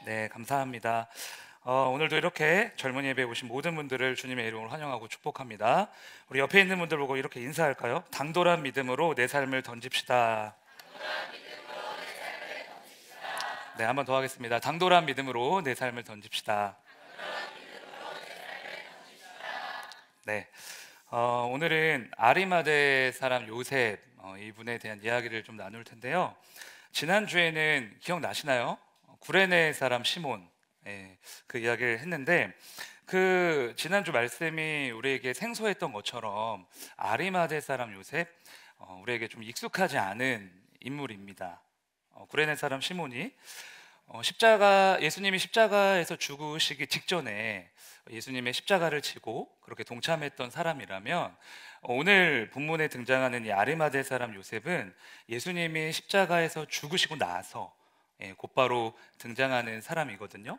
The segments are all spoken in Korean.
네, 감사합니다. 오늘도 이렇게 젊은 예배에 오신 모든 분들을 주님의 이름으로 환영하고 축복합니다. 우리 옆에 있는 분들 보고 이렇게 인사할까요? 당돌한 믿음으로 내 삶을 던집시다. 네, 한번 더 하겠습니다. 당돌한 믿음으로 내 삶을 던집시다. 네, 오늘은 아리마대 사람 요셉 이분에 대한 이야기를 좀 나눌 텐데요. 지난주에는 기억나시나요? 구레네 사람 시몬, 그 이야기를 했는데, 그 지난주 말씀이 우리에게 생소했던 것처럼 아리마대 사람 요셉, 우리에게 좀 익숙하지 않은 인물입니다. 구레네 사람 시몬이 예수님이 십자가에서 죽으시기 직전에 예수님의 십자가를 지고 그렇게 동참했던 사람이라면, 오늘 본문에 등장하는 이 아리마대 사람 요셉은 예수님이 십자가에서 죽으시고 나서 곧바로 등장하는 사람이거든요.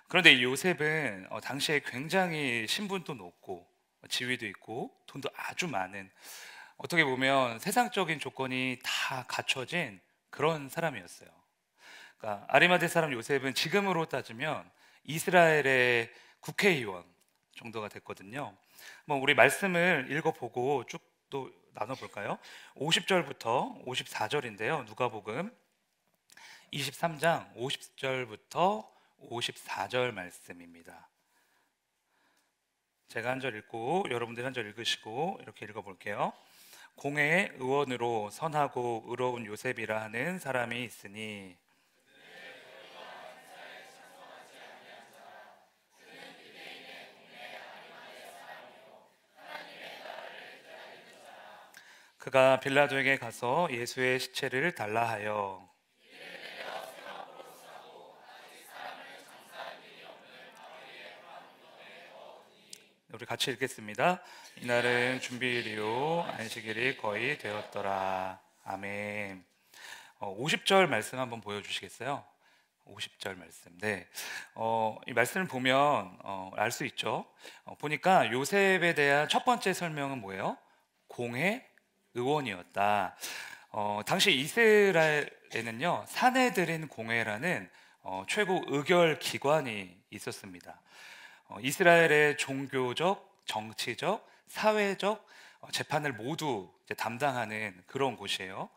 그런데 이 요셉은 당시에 굉장히 신분도 높고 지위도 있고 돈도 아주 많은, 어떻게 보면 세상적인 조건이 다 갖춰진 그런 사람이었어요. 그러니까 아리마대 사람 요셉은 지금으로 따지면 이스라엘의 국회의원 정도가 됐거든요. 뭐 우리 말씀을 읽어보고 쭉 또 나눠볼까요? 50절부터 54절인데요. 누가복음 23장 50절부터 54절 말씀입니다. 제가 한 절 읽고 여러분들 한 절 읽으시고 이렇게 읽어볼게요. 공회의 의원으로 선하고 의로운 요셉이라 하는 사람이 있으니 그가 빌라도에게 가서 예수의 시체를 달라 하여, 우리 같이 읽겠습니다. 이날은 준비일이요 안식일이 거의 되었더라. 아멘. 50절 말씀 한번 보여주시겠어요? 50절 말씀. 네. 이 말씀을 보면 알 수 있죠. 보니까 요셉에 대한 첫 번째 설명은 뭐예요? 공회 의원이었다. 당시 이스라엘에는요, 사내들인 공회라는 최고 의결 기관이 있었습니다. 이스라엘의 종교적, 정치적, 사회적 재판을 모두 이제 담당하는 그런 곳이에요.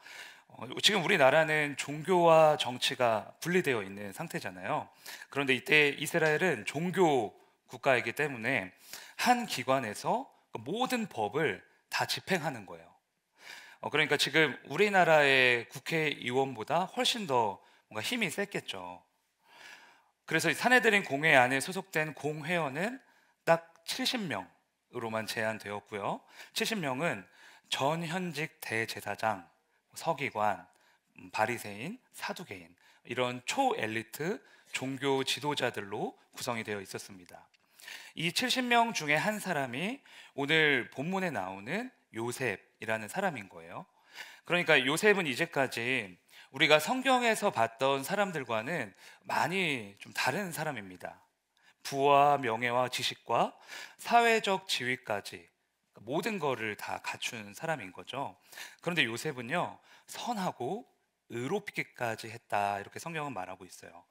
지금 우리나라는 종교와 정치가 분리되어 있는 상태잖아요. 그런데 이때 이스라엘은 종교 국가이기 때문에 한 기관에서 그 모든 법을 다 집행하는 거예요. 그러니까 지금 우리나라의 국회의원보다 훨씬 더 뭔가 힘이 셌겠죠. 그래서 이 사내들인 공회 안에 소속된 공회원은 딱 70명으로만 제한되었고요. 70명은 전현직 대제사장, 서기관, 바리새인, 사두개인, 이런 초엘리트 종교 지도자들로 구성이 되어 있었습니다. 이 70명 중에 한 사람이 오늘 본문에 나오는 요셉이라는 사람인 거예요. 그러니까 요셉은 이제까지 우리가 성경에서 봤던 사람들과는 많이 좀 다른 사람입니다. 부와 명예와 지식과 사회적 지위까지 모든 거를 다 갖춘 사람인 거죠. 그런데 요셉은요, 선하고 의롭기까지 했다, 이렇게 성경은 말하고 있어요.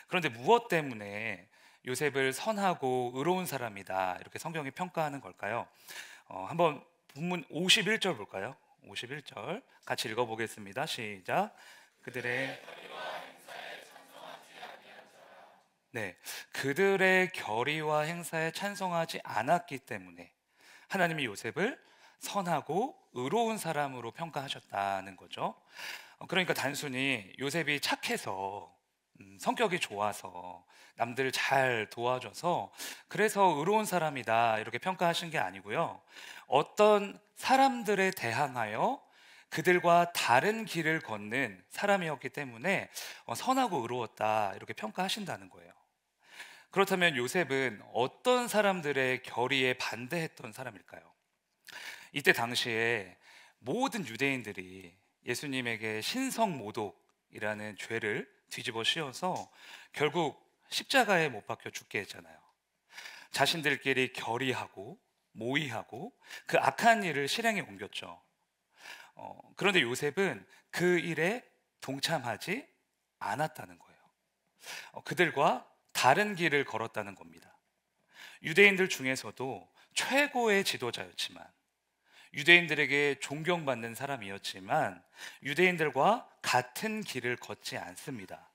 그런데 무엇 때문에 요셉을 선하고 의로운 사람이다, 이렇게 성경이 평가하는 걸까요? 한번 본문 51절 볼까요? 51절 같이 읽어보겠습니다. 시작. 그들의 네, 그들의 결의와 행사에 찬성하지 않았기 때문에 하나님이 요셉을 선하고 의로운 사람으로 평가하셨다는 거죠. 그러니까 단순히 요셉이 착해서, 성격이 좋아서, 남들 잘 도와줘서 그래서 의로운 사람이다, 이렇게 평가하신 게 아니고요. 어떤 사람들에 대항하여 그들과 다른 길을 걷는 사람이었기 때문에 선하고 의로웠다, 이렇게 평가하신다는 거예요. 그렇다면 요셉은 어떤 사람들의 결의에 반대했던 사람일까요? 이때 당시에 모든 유대인들이 예수님에게 신성모독이라는 죄를 뒤집어 씌워서 결국 십자가에 못 박혀 죽게 했잖아요. 자신들끼리 결의하고 모의하고 그 악한 일을 실행에 옮겼죠. 그런데 요셉은 그 일에 동참하지 않았다는 거예요. 그들과 다른 길을 걸었다는 겁니다. 유대인들 중에서도 최고의 지도자였지만, 유대인들에게 존경받는 사람이었지만 유대인들과 같은 길을 걷지 않습니다.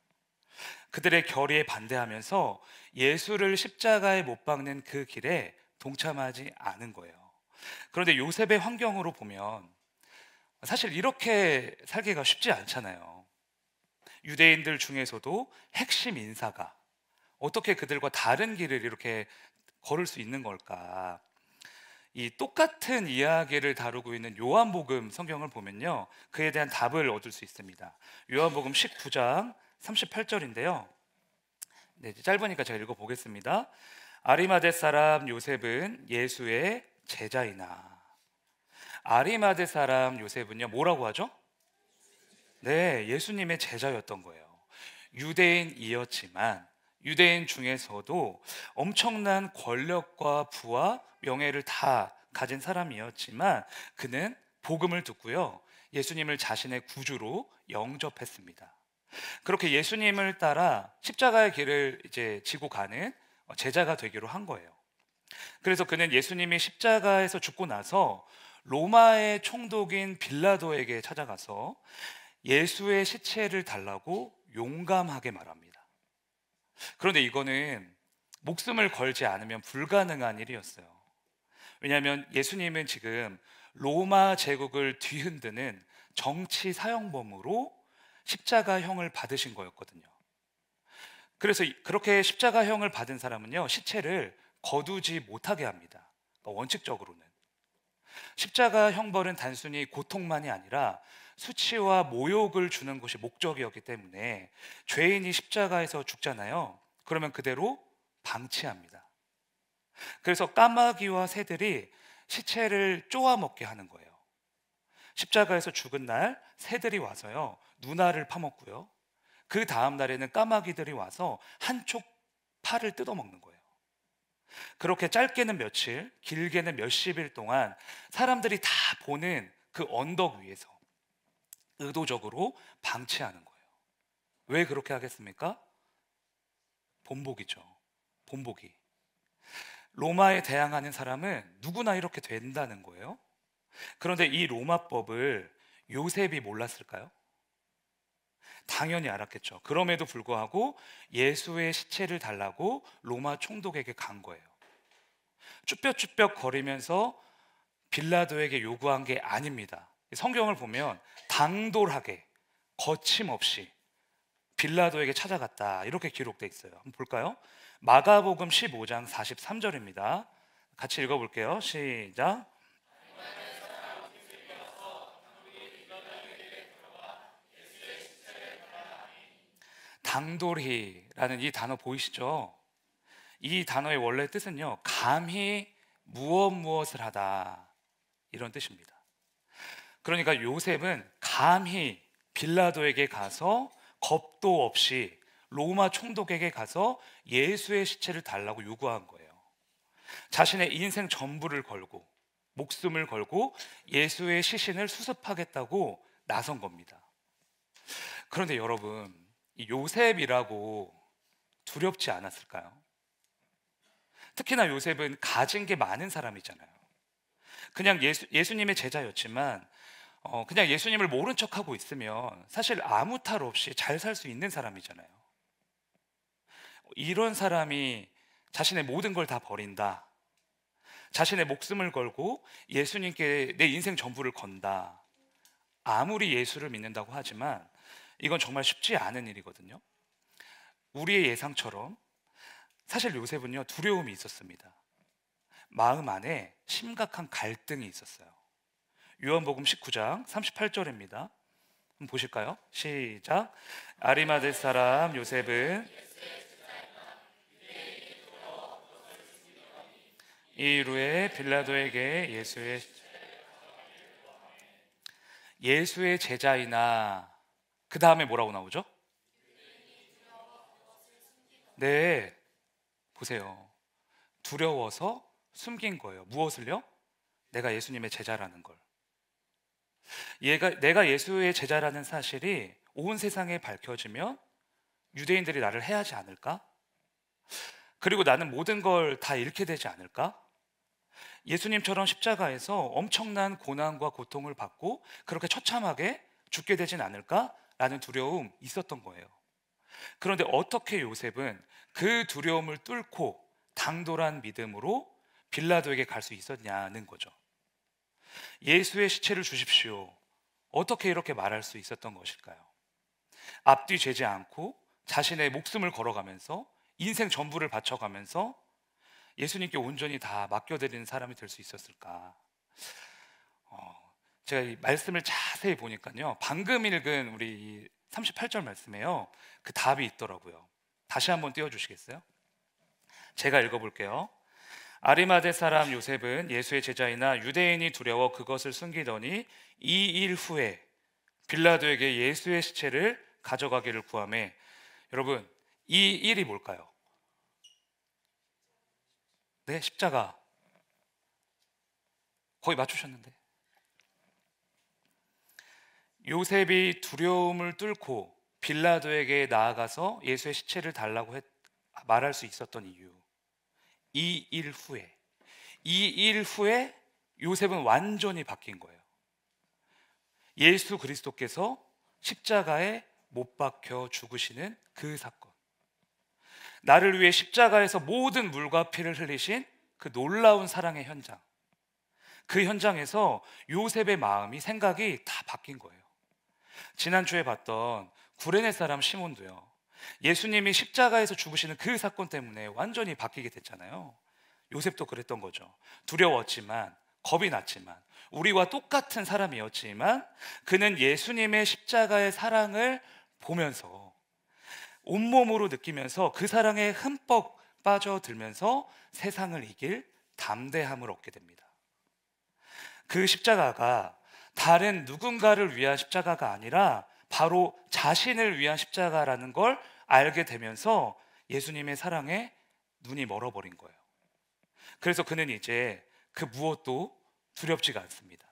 그들의 결의에 반대하면서 예수를 십자가에 못 박는 그 길에 동참하지 않은 거예요. 그런데 요셉의 환경으로 보면 사실 이렇게 살기가 쉽지 않잖아요. 유대인들 중에서도 핵심 인사가 어떻게 그들과 다른 길을 이렇게 걸을 수 있는 걸까? 이 똑같은 이야기를 다루고 있는 요한복음 성경을 보면요, 그에 대한 답을 얻을 수 있습니다. 요한복음 19장 38절인데요. 네, 이제 짧으니까 제가 읽어보겠습니다. 아리마대 사람 요셉은 예수의 제자이나. 아리마대 사람 요셉은요, 뭐라고 하죠? 네, 예수님의 제자였던 거예요. 유대인이었지만 유대인 중에서도 엄청난 권력과 부와 명예를 다 가진 사람이었지만 그는 복음을 듣고요, 예수님을 자신의 구주로 영접했습니다. 그렇게 예수님을 따라 십자가의 길을 이제 지고 가는 제자가 되기로 한 거예요. 그래서 그는 예수님이 십자가에서 죽고 나서 로마의 총독인 빌라도에게 찾아가서 예수의 시체를 달라고 용감하게 말합니다. 그런데 이거는 목숨을 걸지 않으면 불가능한 일이었어요. 왜냐하면 예수님은 지금 로마 제국을 뒤흔드는 정치 사형범으로 십자가형을 받으신 거였거든요. 그래서 그렇게 십자가형을 받은 사람은요, 시체를 거두지 못하게 합니다. 그러니까 원칙적으로는 십자가 형벌은 단순히 고통만이 아니라 수치와 모욕을 주는 것이 목적이었기 때문에 죄인이 십자가에서 죽잖아요. 그러면 그대로 방치합니다. 그래서 까마귀와 새들이 시체를 쪼아 먹게 하는 거예요. 십자가에서 죽은 날 새들이 와서요, 누나를 파먹고요, 그 다음 날에는 까마귀들이 와서 한쪽 팔을 뜯어먹는 거예요. 그렇게 짧게는 며칠, 길게는 몇십일 동안 사람들이 다 보는 그 언덕 위에서 의도적으로 방치하는 거예요. 왜 그렇게 하겠습니까? 본보기죠. 본보기. 로마에 대항하는 사람은 누구나 이렇게 된다는 거예요. 그런데 이 로마법을 요셉이 몰랐을까요? 당연히 알았겠죠. 그럼에도 불구하고 예수의 시체를 달라고 로마 총독에게 간 거예요. 쭈뼛쭈뼛 거리면서 빌라도에게 요구한 게 아닙니다. 성경을 보면 당돌하게 거침없이 빌라도에게 찾아갔다, 이렇게 기록되어 있어요. 한번 볼까요? 마가복음 15장 43절입니다. 같이 읽어볼게요. 시작. 당돌히라는 이 단어 보이시죠? 이 단어의 원래 뜻은요, 감히 무엇을 하다, 이런 뜻입니다. 그러니까 요셉은 감히 빌라도에게 가서 겁도 없이 로마 총독에게 가서 예수의 시체를 달라고 요구한 거예요. 자신의 인생 전부를 걸고 목숨을 걸고 예수의 시신을 수습하겠다고 나선 겁니다. 그런데 여러분, 이 요셉이라고 두렵지 않았을까요? 특히나 요셉은 가진 게 많은 사람이잖아요. 그냥 예수님의 제자였지만 그냥 예수님을 모른 척하고 있으면 사실 아무 탈 없이 잘 살 수 있는 사람이잖아요. 이런 사람이 자신의 모든 걸 다 버린다, 자신의 목숨을 걸고 예수님께 내 인생 전부를 건다, 아무리 예수를 믿는다고 하지만 이건 정말 쉽지 않은 일이거든요. 우리의 예상처럼 사실 요셉은요, 두려움이 있었습니다. 마음 안에 심각한 갈등이 있었어요. 요한복음 19장 38절입니다. 한번 보실까요? 시작. 아리마대 사람 요셉은 이후에 빌라도에게 예수의 제자이나, 그 다음에 뭐라고 나오죠? 네, 보세요. 두려워서 숨긴 거예요. 무엇을요? 내가 예수님의 제자라는 걸. 내가 예수의 제자라는 사실이 온 세상에 밝혀지면 유대인들이 나를 해하지 않을까? 그리고 나는 모든 걸 다 잃게 되지 않을까? 예수님처럼 십자가에서 엄청난 고난과 고통을 받고 그렇게 처참하게 죽게 되진 않을까? 라는 두려움 있었던 거예요. 그런데 어떻게 요셉은 그 두려움을 뚫고 당돌한 믿음으로 빌라도에게 갈 수 있었냐는 거죠. 예수의 시체를 주십시오. 어떻게 이렇게 말할 수 있었던 것일까요? 앞뒤 재지 않고 자신의 목숨을 걸어가면서 인생 전부를 바쳐가면서 예수님께 온전히 다 맡겨드리는 사람이 될 수 있었을까? 제가 이 말씀을 자세히 보니까요, 방금 읽은 우리 38절 말씀에요, 그 답이 있더라고요. 다시 한번 띄워주시겠어요? 제가 읽어볼게요. 아리마대 사람 요셉은 예수의 제자이나 유대인이 두려워 그것을 숨기더니 이 일 후에 빌라도에게 예수의 시체를 가져가기를 구하매. 여러분, 이 일이 뭘까요? 네, 십자가. 거의 맞추셨는데. 요셉이 두려움을 뚫고 빌라도에게 나아가서 예수의 시체를 달라고 말할 수 있었던 이유, 이 일 후에 요셉은 완전히 바뀐 거예요. 예수 그리스도께서 십자가에 못 박혀 죽으시는 그 사건, 나를 위해 십자가에서 모든 물과 피를 흘리신 그 놀라운 사랑의 현장, 그 현장에서 요셉의 마음이, 생각이 다 바뀐 거예요. 지난주에 봤던 구레네 사람 시몬도요, 예수님이 십자가에서 죽으시는 그 사건 때문에 완전히 바뀌게 됐잖아요. 요셉도 그랬던 거죠. 두려웠지만, 겁이 났지만, 우리와 똑같은 사람이었지만 그는 예수님의 십자가의 사랑을 보면서 온몸으로 느끼면서 그 사랑에 흠뻑 빠져들면서 세상을 이길 담대함을 얻게 됩니다. 그 십자가가 다른 누군가를 위한 십자가가 아니라 바로 자신을 위한 십자가라는 걸 알게 되면서 예수님의 사랑에 눈이 멀어버린 거예요. 그래서 그는 이제 그 무엇도 두렵지가 않습니다.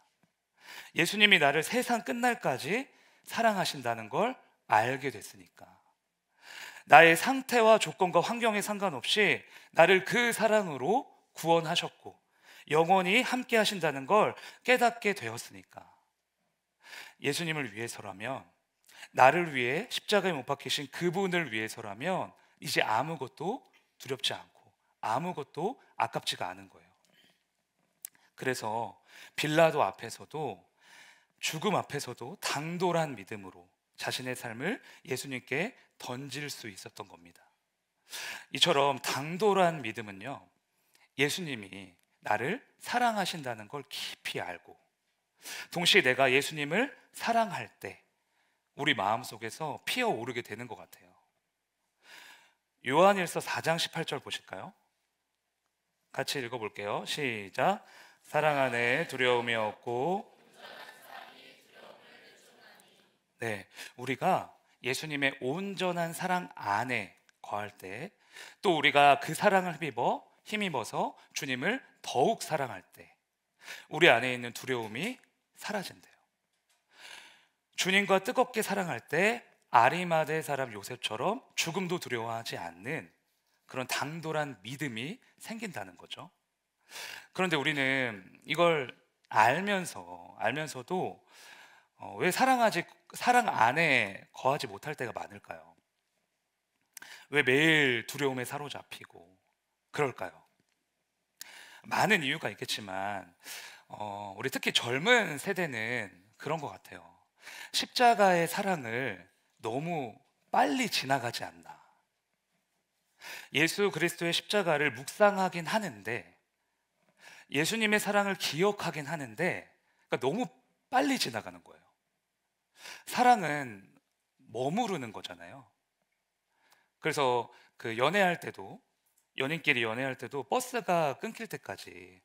예수님이 나를 세상 끝날까지 사랑하신다는 걸 알게 됐으니까, 나의 상태와 조건과 환경에 상관없이 나를 그 사랑으로 구원하셨고 영원히 함께 하신다는 걸 깨닫게 되었으니까, 예수님을 위해서라면, 나를 위해 십자가에 못 박히신 그분을 위해서라면 이제 아무것도 두렵지 않고 아무것도 아깝지가 않은 거예요. 그래서 빌라도 앞에서도, 죽음 앞에서도 당돌한 믿음으로 자신의 삶을 예수님께 던질 수 있었던 겁니다. 이처럼 당돌한 믿음은요, 예수님이 나를 사랑하신다는 걸 깊이 알고 동시에 내가 예수님을 사랑할 때 우리 마음속에서 피어오르게 되는 것 같아요. 요한일서 4장 18절 보실까요? 같이 읽어볼게요. 시작. 사랑 안에 두려움이 없고, 네, 우리가 예수님의 온전한 사랑 안에 거할 때, 또 우리가 그 사랑을 힘입어서 주님을 더욱 사랑할 때 우리 안에 있는 두려움이 사라진대요. 주님과 뜨겁게 사랑할 때 아리마대 사람 요셉처럼 죽음도 두려워하지 않는 그런 당돌한 믿음이 생긴다는 거죠. 그런데 우리는 이걸 알면서도 왜 사랑 안에 거하지 못할 때가 많을까요? 왜 매일 두려움에 사로잡히고 그럴까요? 많은 이유가 있겠지만 우리 특히 젊은 세대는 그런 것 같아요. 십자가의 사랑을 너무 빨리 지나가지 않나. 예수 그리스도의 십자가를 묵상하긴 하는데, 예수님의 사랑을 기억하긴 하는데, 그러니까 너무 빨리 지나가는 거예요. 사랑은 머무르는 거잖아요. 그래서 그 연인끼리 연애할 때도 버스가 끊길 때까지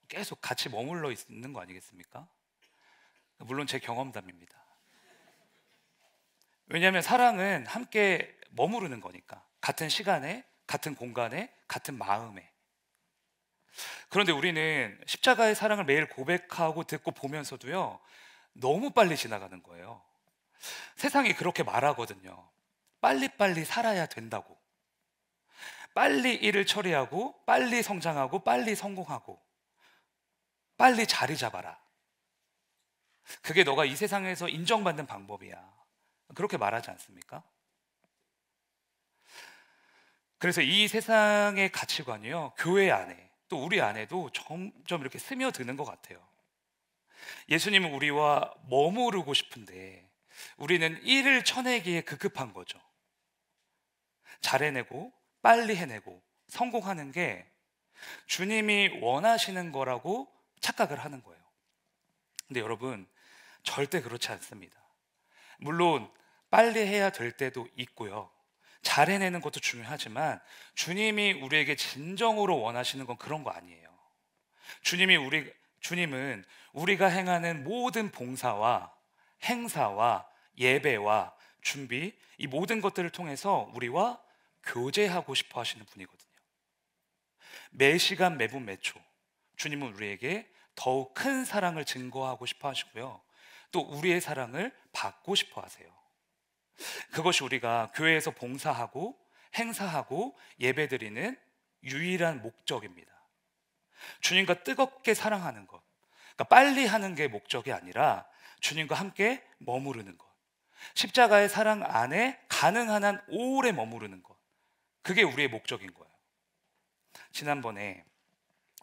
계속 같이 머물러 있는 거 아니겠습니까? 물론 제 경험담입니다. 왜냐하면 사랑은 함께 머무르는 거니까, 같은 시간에, 같은 공간에, 같은 마음에. 그런데 우리는 십자가의 사랑을 매일 고백하고 듣고 보면서도요, 너무 빨리 지나가는 거예요. 세상이 그렇게 말하거든요. 빨리빨리 살아야 된다고. 빨리 일을 처리하고, 빨리 성장하고, 빨리 성공하고, 빨리 자리 잡아라. 그게 너가 이 세상에서 인정받는 방법이야. 그렇게 말하지 않습니까? 그래서 이 세상의 가치관이요, 교회 안에, 또 우리 안에도 점점 이렇게 스며드는 것 같아요. 예수님은 우리와 머무르고 싶은데 우리는 일을 쳐내기에 급급한 거죠. 잘해내고 빨리 해내고 성공하는 게 주님이 원하시는 거라고 착각을 하는 거예요. 근데 여러분, 절대 그렇지 않습니다. 물론 빨리 해야 될 때도 있고요, 잘 해내는 것도 중요하지만 주님이 우리에게 진정으로 원하시는 건 그런 거 아니에요. 주님은 우리가 행하는 모든 봉사와 행사와 예배와 준비, 이 모든 것들을 통해서 우리와 교제하고 싶어 하시는 분이거든요. 매 시간 매분 매초 주님은 우리에게 더욱 큰 사랑을 증거하고 싶어 하시고요, 또 우리의 사랑을 받고 싶어 하세요. 그것이 우리가 교회에서 봉사하고 행사하고 예배드리는 유일한 목적입니다. 주님과 뜨겁게 사랑하는 것, 그러니까 빨리 하는 게 목적이 아니라 주님과 함께 머무르는 것, 십자가의 사랑 안에 가능한 한 오래 머무르는 것, 그게 우리의 목적인 거예요. 지난번에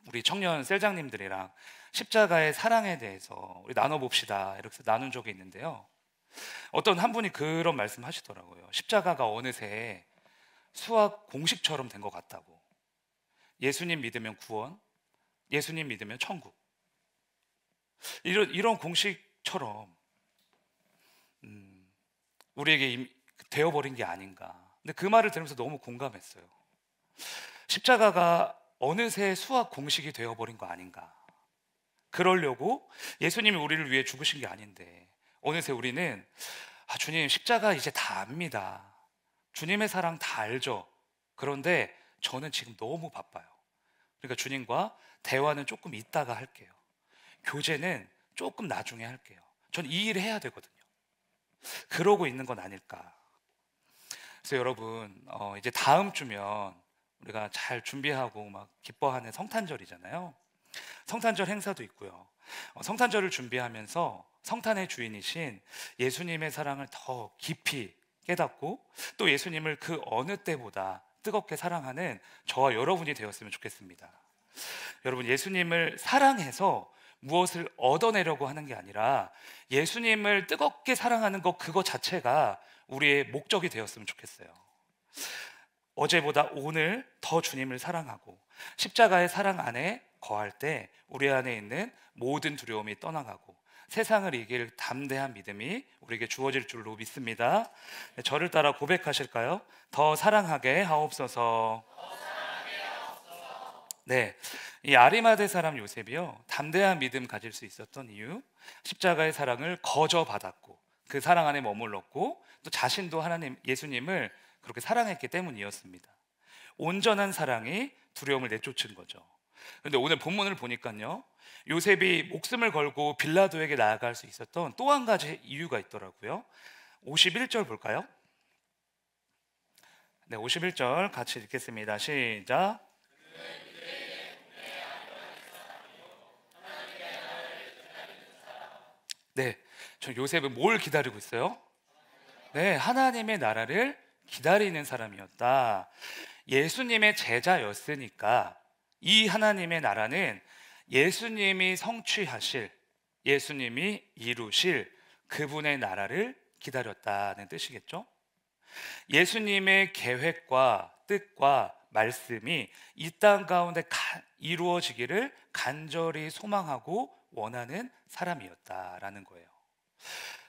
우리 청년 셀장님들이랑 십자가의 사랑에 대해서 우리 나눠봅시다 이렇게 나눈 적이 있는데요, 어떤 한 분이 그런 말씀 하시더라고요. 십자가가 어느새 수학 공식처럼 된 것 같다고. 예수님 믿으면 구원, 예수님 믿으면 천국, 이런 공식처럼 우리에게 이미 되어버린 게 아닌가. 근데 그 말을 들으면서 너무 공감했어요. 십자가가 어느새 수학 공식이 되어버린 거 아닌가. 그러려고 예수님이 우리를 위해 죽으신 게 아닌데 어느새 우리는 주님 십자가 이제 다 압니다, 주님의 사랑 다 알죠. 그런데 저는 지금 너무 바빠요. 그러니까 주님과 대화는 조금 이따가 할게요. 교제는 조금 나중에 할게요. 전 이 일을 해야 되거든요. 그러고 있는 건 아닐까. 그래서 여러분, 이제 다음 주면 우리가 잘 준비하고 막 기뻐하는 성탄절이잖아요. 성탄절 행사도 있고요. 성탄절을 준비하면서 성탄의 주인이신 예수님의 사랑을 더 깊이 깨닫고 또 예수님을 그 어느 때보다 뜨겁게 사랑하는 저와 여러분이 되었으면 좋겠습니다. 여러분, 예수님을 사랑해서 무엇을 얻어내려고 하는 게 아니라 예수님을 뜨겁게 사랑하는 것, 그거 자체가 우리의 목적이 되었으면 좋겠어요. 어제보다 오늘 더 주님을 사랑하고 십자가의 사랑 안에 거할 때 우리 안에 있는 모든 두려움이 떠나가고 세상을 이길 담대한 믿음이 우리에게 주어질 줄로 믿습니다. 저를 따라 고백하실까요? 더 사랑하게 하옵소서. 네, 이 아리마대 사람 요셉이요, 담대한 믿음 가질 수 있었던 이유, 십자가의 사랑을 거저 받았고 그 사랑 안에 머물렀고 또 자신도 하나님 예수님을 그렇게 사랑했기 때문이었습니다. 온전한 사랑이 두려움을 내쫓은 거죠. 그런데 오늘 본문을 보니까요, 요셉이 목숨을 걸고 빌라도에게 나아갈 수 있었던 또 한 가지 이유가 있더라고요. 51절 볼까요? 네, 51절 같이 읽겠습니다. 시작. 네, 저 요셉은 뭘 기다리고 있어요? 네, 하나님의 나라를 기다리는 사람이었다. 예수님의 제자였으니까 이 하나님의 나라는 예수님이 성취하실, 예수님이 이루실 그분의 나라를 기다렸다는 뜻이겠죠? 예수님의 계획과 뜻과 말씀이 이 땅 가운데 이루어지기를 간절히 소망하고 원하는 사람이었다라는 거예요.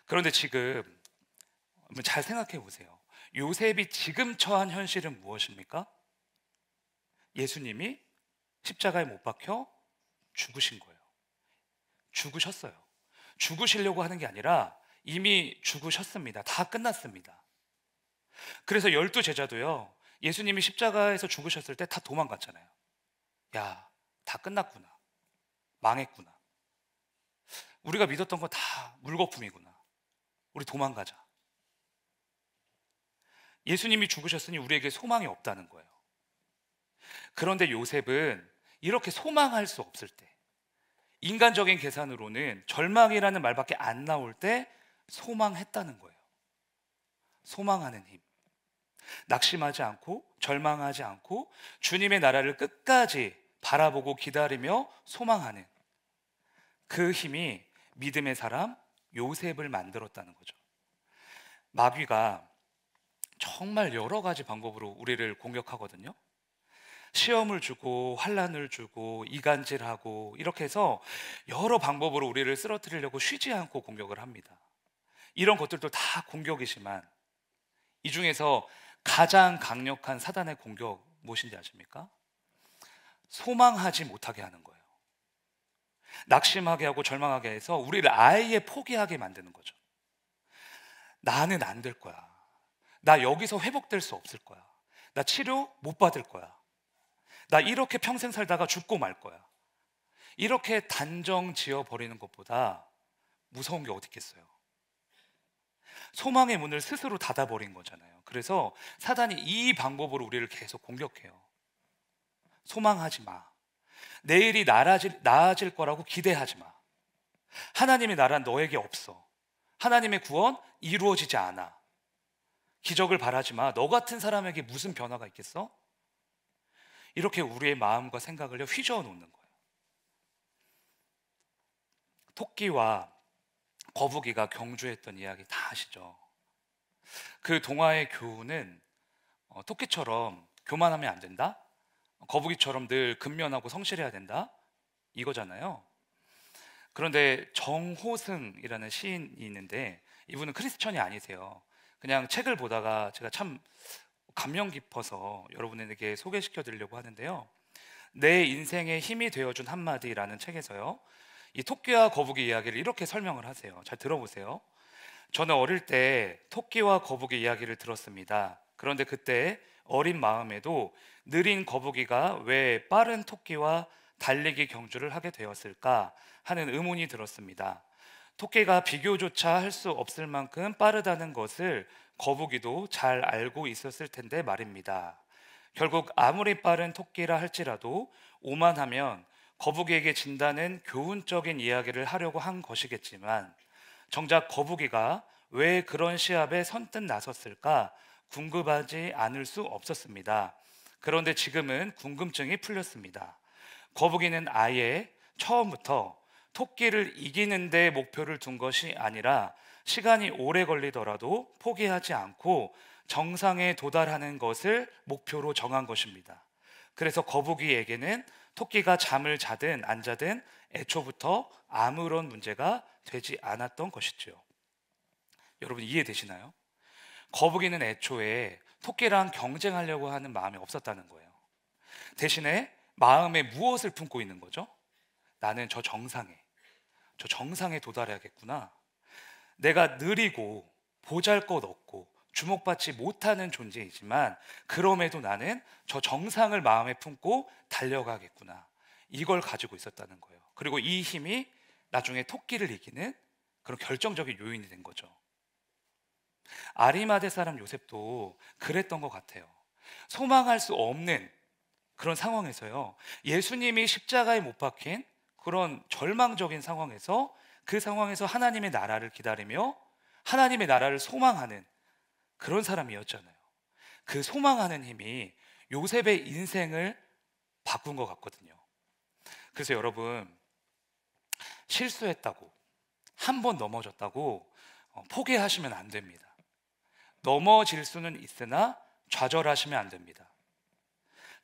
그런데 지금 잘 생각해 보세요. 요셉이 지금 처한 현실은 무엇입니까? 예수님이 십자가에 못 박혀 죽으신 거예요. 죽으셨어요. 죽으시려고 하는 게 아니라 이미 죽으셨습니다. 다 끝났습니다. 그래서 12 제자도요, 예수님이 십자가에서 죽으셨을 때 다 도망갔잖아요. 야, 다 끝났구나, 망했구나, 우리가 믿었던 거 다 물거품이구나, 우리 도망가자. 예수님이 죽으셨으니 우리에게 소망이 없다는 거예요. 그런데 요셉은 이렇게 소망할 수 없을 때, 인간적인 계산으로는 절망이라는 말밖에 안 나올 때 소망했다는 거예요. 소망하는 힘. 낙심하지 않고 절망하지 않고 주님의 나라를 끝까지 바라보고 기다리며 소망하는 그 힘이 믿음의 사람 요셉을 만들었다는 거죠. 마귀가 정말 여러 가지 방법으로 우리를 공격하거든요. 시험을 주고 환난을 주고 이간질하고 이렇게 해서 여러 방법으로 우리를 쓰러뜨리려고 쉬지 않고 공격을 합니다. 이런 것들도 다 공격이지만 이 중에서 가장 강력한 사단의 공격 무엇인지 아십니까? 소망하지 못하게 하는 거예요. 낙심하게 하고 절망하게 해서 우리를 아예 포기하게 만드는 거죠. 나는 안 될 거야. 나 여기서 회복될 수 없을 거야. 나 치료 못 받을 거야. 나 이렇게 평생 살다가 죽고 말 거야. 이렇게 단정 지어 버리는 것보다 무서운 게 어디 있겠어요? 소망의 문을 스스로 닫아버린 거잖아요. 그래서 사단이 이 방법으로 우리를 계속 공격해요. 소망하지 마. 내일이 나아질 거라고 기대하지 마. 하나님의 나라는 너에게 없어. 하나님의 구원 이루어지지 않아. 기적을 바라지 마. 너 같은 사람에게 무슨 변화가 있겠어? 이렇게 우리의 마음과 생각을 휘저어 놓는 거예요. 토끼와 거북이가 경주했던 이야기 다 아시죠? 그 동화의 교훈은 토끼처럼 교만하면 안 된다, 거북이처럼 늘 근면하고 성실해야 된다, 이거잖아요. 그런데 정호승이라는 시인이 있는데 이분은 크리스천이 아니세요. 그냥 책을 보다가 제가 참 감명 깊어서 여러분에게 소개시켜 드리려고 하는데요. 내 인생에 힘이 되어준 한마디라는 책에서요, 이 토끼와 거북이 이야기를 이렇게 설명을 하세요. 잘 들어보세요. 저는 어릴 때 토끼와 거북이 이야기를 들었습니다. 그런데 그때 어린 마음에도 느린 거북이가 왜 빠른 토끼와 달리기 경주를 하게 되었을까 하는 의문이 들었습니다. 토끼가 비교조차 할 수 없을 만큼 빠르다는 것을 거북이도 잘 알고 있었을 텐데 말입니다. 결국 아무리 빠른 토끼라 할지라도 오만하면 거북이에게 진다는 교훈적인 이야기를 하려고 한 것이겠지만 정작 거북이가 왜 그런 시합에 선뜻 나섰을까 궁금하지 않을 수 없었습니다. 그런데 지금은 궁금증이 풀렸습니다. 거북이는 아예 처음부터 토끼를 이기는 데 목표를 둔 것이 아니라 시간이 오래 걸리더라도 포기하지 않고 정상에 도달하는 것을 목표로 정한 것입니다. 그래서 거북이에게는 토끼가 잠을 자든 안 자든 애초부터 아무런 문제가 되지 않았던 것이죠. 여러분 이해되시나요? 거북이는 애초에 토끼랑 경쟁하려고 하는 마음이 없었다는 거예요. 대신에 마음에 무엇을 품고 있는 거죠? 나는 저 정상에 도달해야겠구나. 내가 느리고 보잘것없고 주목받지 못하는 존재이지만 그럼에도 나는 저 정상을 마음에 품고 달려가겠구나. 이걸 가지고 있었다는 거예요. 그리고 이 힘이 나중에 토끼를 이기는 그런 결정적인 요인이 된 거죠. 아리마대 사람 요셉도 그랬던 것 같아요. 소망할 수 없는 그런 상황에서요, 예수님이 십자가에 못 박힌 그런 절망적인 상황에서 그 상황에서 하나님의 나라를 기다리며 하나님의 나라를 소망하는 그런 사람이었잖아요. 그 소망하는 힘이 요셉의 인생을 바꾼 것 같거든요. 그래서 여러분, 실수했다고 한 번 넘어졌다고 포기하시면 안 됩니다. 넘어질 수는 있으나 좌절하시면 안 됩니다.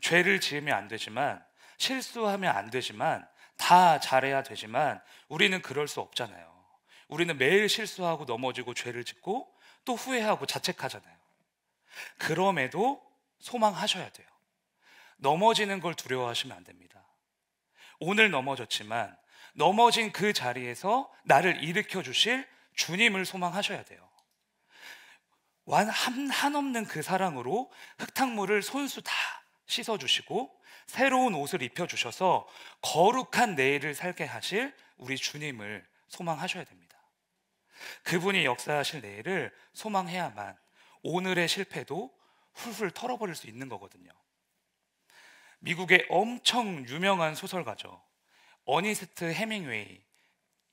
죄를 지으면 안 되지만, 실수하면 안 되지만, 다 잘해야 되지만 우리는 그럴 수 없잖아요. 우리는 매일 실수하고 넘어지고 죄를 짓고 또 후회하고 자책하잖아요. 그럼에도 소망하셔야 돼요. 넘어지는 걸 두려워하시면 안 됩니다. 오늘 넘어졌지만 넘어진 그 자리에서 나를 일으켜 주실 주님을 소망하셔야 돼요. 한없는 그 사랑으로 흙탕물을 손수 다 씻어주시고 새로운 옷을 입혀주셔서 거룩한 내일을 살게 하실 우리 주님을 소망하셔야 됩니다. 그분이 역사하실 내일을 소망해야만 오늘의 실패도 훌훌 털어버릴 수 있는 거거든요. 미국의 엄청 유명한 소설가죠. 어니스트 해밍웨이,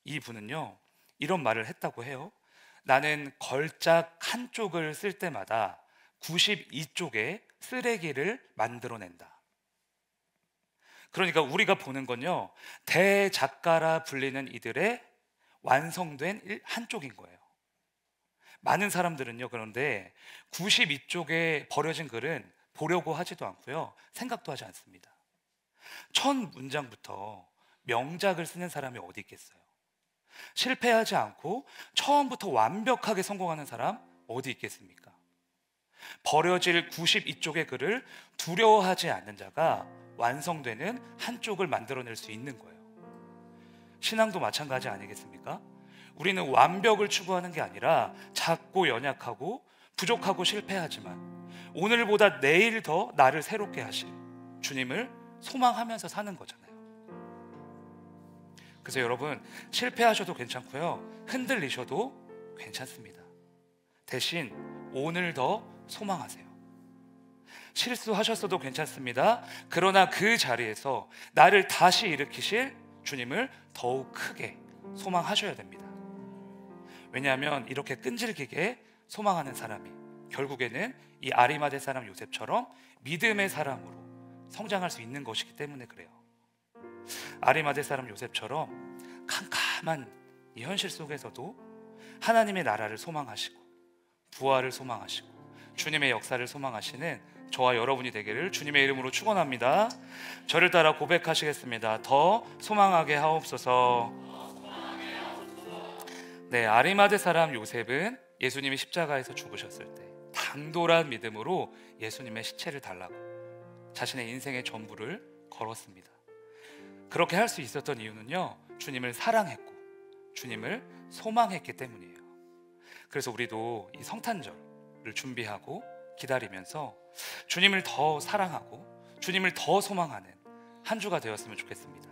이 분은요 이런 말을 했다고 해요. 나는 걸작 한쪽을 쓸 때마다 92쪽의 쓰레기를 만들어낸다. 그러니까 우리가 보는 건요, 대작가라 불리는 이들의 완성된 한쪽인 거예요. 많은 사람들은요, 그런데 92쪽에 버려진 글은 보려고 하지도 않고요, 생각도 하지 않습니다. 첫 문장부터 명작을 쓰는 사람이 어디 있겠어요? 실패하지 않고 처음부터 완벽하게 성공하는 사람 어디 있겠습니까? 버려질 92쪽의 글을 두려워하지 않는 자가 완성되는 한쪽을 만들어낼 수 있는 거예요. 신앙도 마찬가지 아니겠습니까? 우리는 완벽을 추구하는 게 아니라 작고 연약하고 부족하고 실패하지만 오늘보다 내일 더 나를 새롭게 하실 주님을 소망하면서 사는 거잖아요. 그래서 여러분, 실패하셔도 괜찮고요, 흔들리셔도 괜찮습니다. 대신 오늘 더 소망하세요. 실수하셨어도 괜찮습니다. 그러나 그 자리에서 나를 다시 일으키실 주님을 더욱 크게 소망하셔야 됩니다. 왜냐하면 이렇게 끈질기게 소망하는 사람이 결국에는 이 아리마대 사람 요셉처럼 믿음의 사람으로 성장할 수 있는 것이기 때문에 그래요. 아리마대 사람 요셉처럼 캄캄한 이 현실 속에서도 하나님의 나라를 소망하시고 부활을 소망하시고 주님의 역사를 소망하시는 저와 여러분이 되기를 주님의 이름으로 축원합니다. 저를 따라 고백하시겠습니다. 더 소망하게 하옵소서. 네, 아리마대 사람 요셉은 예수님이 십자가에서 죽으셨을 때 당돌한 믿음으로 예수님의 시체를 달라고 자신의 인생의 전부를 걸었습니다. 그렇게 할 수 있었던 이유는요, 주님을 사랑했고 주님을 소망했기 때문이에요. 그래서 우리도 이 성탄절을 준비하고 기다리면서 주님을 더 사랑하고 주님을 더 소망하는 한 주가 되었으면 좋겠습니다.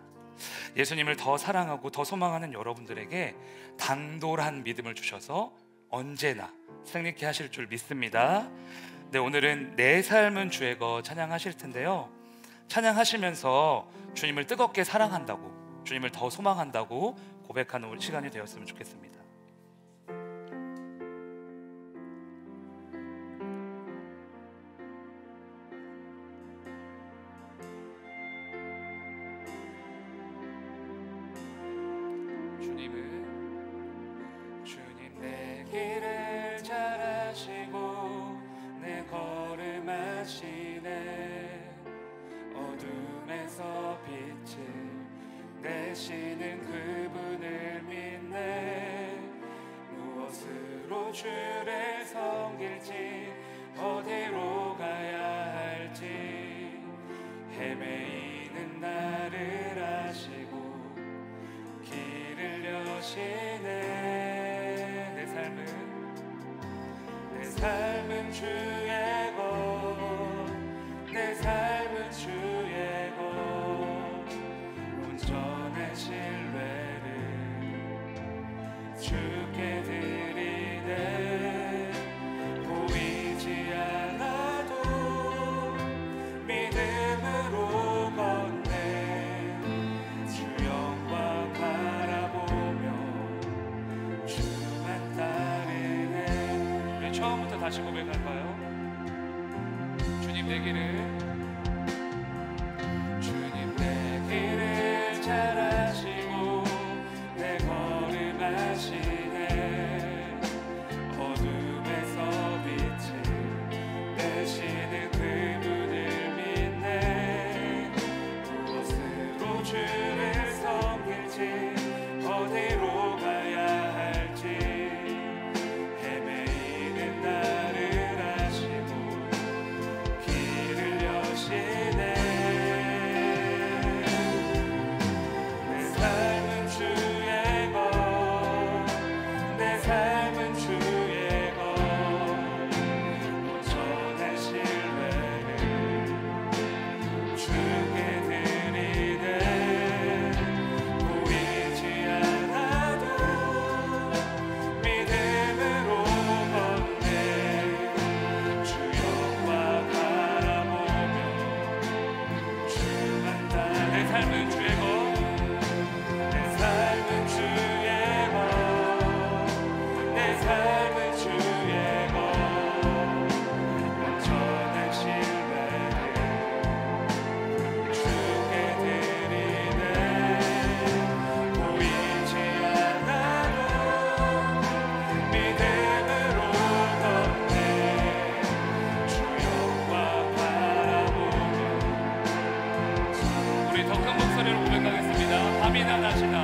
예수님을 더 사랑하고 더 소망하는 여러분들에게 당돌한 믿음을 주셔서 언제나 승리케 하실 줄 믿습니다. 네, 오늘은 내 삶은 주의 것 찬양하실 텐데요, 찬양하시면서 주님을 뜨겁게 사랑한다고, 주님을 더 소망한다고 고백하는 시간이 되었으면 좋겠습니다. 주님 내 길을 잘 아시고 내 걸음 아시네. 어둠에서 빛을 내시는 그분을 믿네. 무엇으로 주를 섬길지 어디로 가야 할지 헤매이는 나를 아시고 길을 여시네. 내 삶은 주의 것, 내 삶은 주의 것, 온전한 신뢰를 주께 드리네. 보이지 않아도 믿음으로 걷네. 주 영광 바라보며 주만 따르네. 우리 처음부터 다시 고백할까요? 주님 내 길을 잘 아시고 내 걸음 아시네. 어둠에서 빛을 내시는 그분을 믿네. 무엇으로 주를 섬길지 어디로 가야 할지 헤매이는 나를 아시고 길을 삶은 주의 것, 내 삶은 주의 것, 내 삶은 주의 것, 온전한 신뢰를 주께 드리네. 보이지 않아도 믿음으로 걷네. 주 영광 바라보며 우리 더 큰 목소리로 고백하겠습니다. 밤이나 낮이나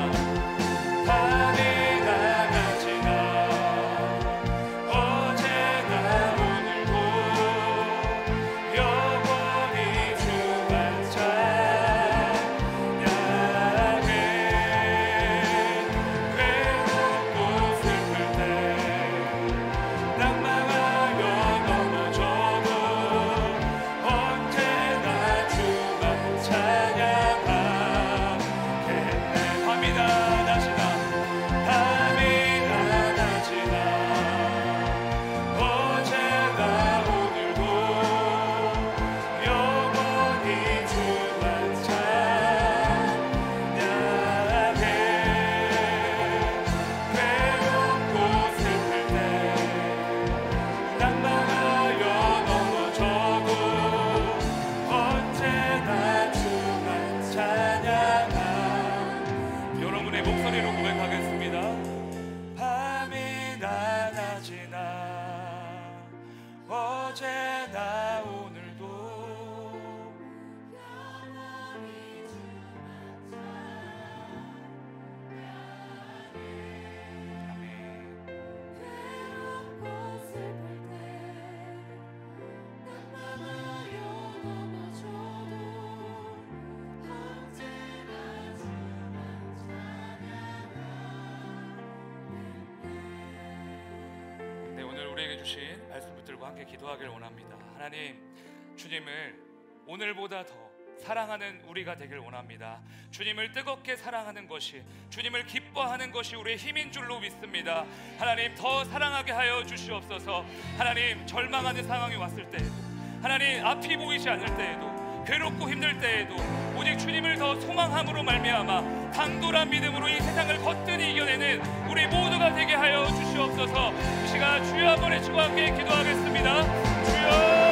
밤이나 낮이나 어제나 오늘도 영원히 주만 찬양해. 괴롭고 슬플 때 낭망하여 넘어져도 언제나 주만 찬양하겠네. 밤이나 낮이나 밤이나 낮이나 어제나 오늘도 영원히 주만 찬양해. 괴롭고 슬플 때 낭망하여 넘어져도 언제나 주만 찬양하. 여러분의 목소리로 고백하겠습니다. 밤이나 낮이나 어제나 오늘도 아멘. 괴롭고 슬플 때 낭만하여 넘어져도 언제나 주만 찬양하네. 네, 오늘 우리에게 주신 말씀 붙들고 함께 기도하길 원합니다. 하나님, 주님을 오늘보다 더 사랑하는 우리가 되길 원합니다. 주님을 뜨겁게 사랑하는 것이, 주님을 기뻐하는 것이 우리의 힘인 줄로 믿습니다. 하나님, 더 사랑하게 하여 주시옵소서. 하나님, 절망하는 상황이 왔을 때에도, 하나님, 앞이 보이지 않을 때에도, 괴롭고 힘들 때에도 오직 주님을 더 소망함으로 말미암아 당돌한 믿음으로 이 세상을 거뜬히 이겨내는 우리 모두가 되게 하여 주시옵소서. 이 시간 주여 한번 외치고 함께 기도하겠습니다. 주여.